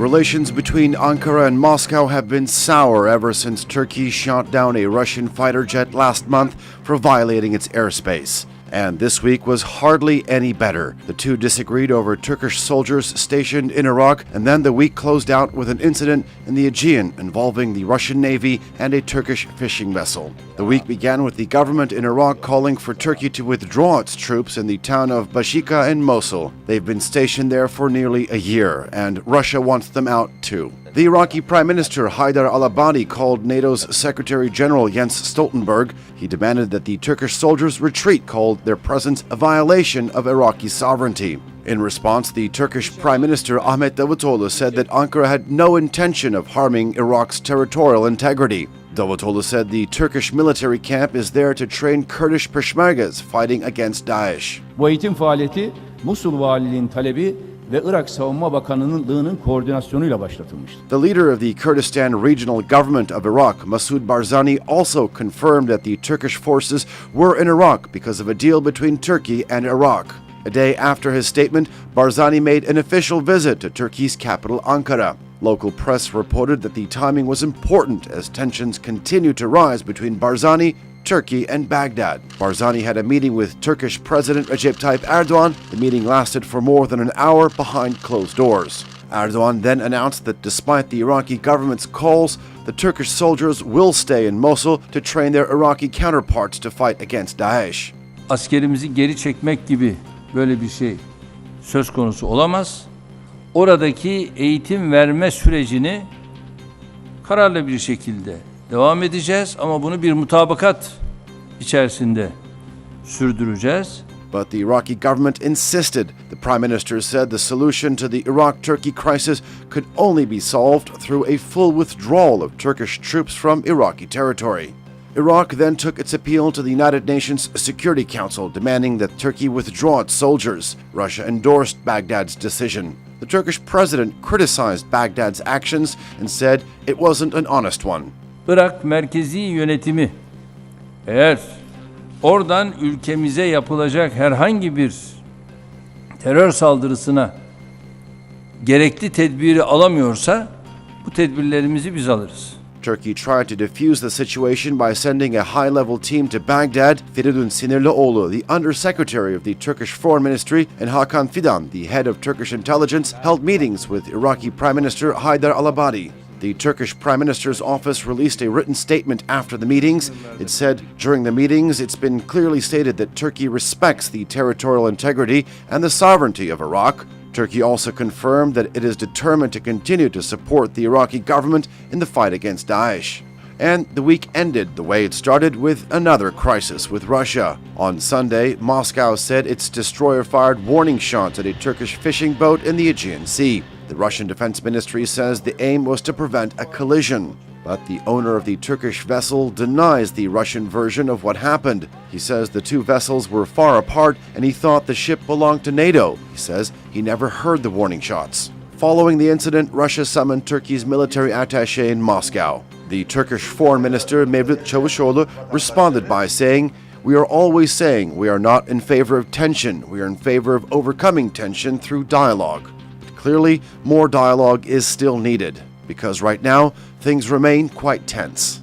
Relations between Ankara and Moscow have been sour ever since Turkey shot down a Russian fighter jet last month for violating its airspace. And this week was hardly any better. The two disagreed over Turkish soldiers stationed in Iraq, and then the week closed out with an incident in the Aegean involving the Russian Navy and a Turkish fishing vessel. The week began with the government in Iraq calling for Turkey to withdraw its troops in the town of Bashika and Mosul. They've been stationed there for nearly a year, and Russia wants them out too. The Iraqi Prime Minister Haydar al-Abadi called NATO's Secretary General Jens Stoltenberg. He demanded that the Turkish soldiers retreat, called their presence a violation of Iraqi sovereignty. In response, the Turkish Prime Minister Ahmet Davutoğlu said that Ankara had no intention of harming Iraq's territorial integrity. Davutoğlu said the Turkish military camp is there to train Kurdish Peshmergas fighting against Daesh. Bu eğitim faaliyeti Musul Valiliğin talebi ve Irak Savunma Bakanlığı'nın koordinasyonuyla başlatılmıştı. The leader of the Kurdistan Regional Government of Iraq, Masoud Barzani, also confirmed that the Turkish forces were in Iraq because of a deal between Turkey and Iraq. A day after his statement, Barzani made an official visit to Turkey's capital, Ankara. Local press reported that the timing was important as tensions continued to rise between Barzani, Turkey, and Baghdad. Barzani had a meeting with Turkish President Recep Tayyip Erdogan. The meeting lasted for more than an hour behind closed doors. Erdogan then announced that despite the Iraqi government's calls, the Turkish soldiers will stay in Mosul to train their Iraqi counterparts to fight against Daesh. Askerimizi geri çekmek gibi böyle bir şey söz konusu olamaz. Oradaki eğitim verme sürecini kararlı bir şekilde devam edeceğiz ama bunu bir mutabakat içerisinde sürdüreceğiz. But the Iraqi government insisted. The prime minister said the solution to the Iraq-Turkey crisis could only be solved through a full withdrawal of Turkish troops from Iraqi territory. Iraq then took its appeal to the United Nations Security Council, demanding that Turkey withdraw its soldiers. Russia endorsed Baghdad's decision. The Turkish president criticized Baghdad's actions and said it wasn't an honest one. Irak merkezi yönetimi eğer oradan ülkemize yapılacak herhangi bir terör saldırısına gerekli tedbiri alamıyorsa bu tedbirlerimizi biz alırız. Turkey tried to defuse the situation by sending a high-level team to Baghdad. Feridun Sinirlioğlu, the undersecretary of the Turkish Foreign Ministry, and Hakan Fidan, the head of Turkish intelligence, held meetings with Iraqi Prime Minister Haydar al-Abadi. The Turkish Prime Minister's office released a written statement after the meetings. It said, during the meetings, it's been clearly stated that Turkey respects the territorial integrity and the sovereignty of Iraq. Turkey also confirmed that it is determined to continue to support the Iraqi government in the fight against Daesh. And the week ended the way it started, with another crisis with Russia. On Sunday, Moscow said its destroyer fired warning shots at a Turkish fishing boat in the Aegean Sea. The Russian Defense Ministry says the aim was to prevent a collision. But the owner of the Turkish vessel denies the Russian version of what happened. He says the two vessels were far apart and he thought the ship belonged to NATO. He says he never heard the warning shots. Following the incident, Russia summoned Turkey's military attaché in Moscow. The Turkish Foreign Minister Mevlut Çavuşoğlu responded by saying, "We are always saying we are not in favor of tension. We are in favor of overcoming tension through dialogue." But clearly, more dialogue is still needed, because right now, things remain quite tense.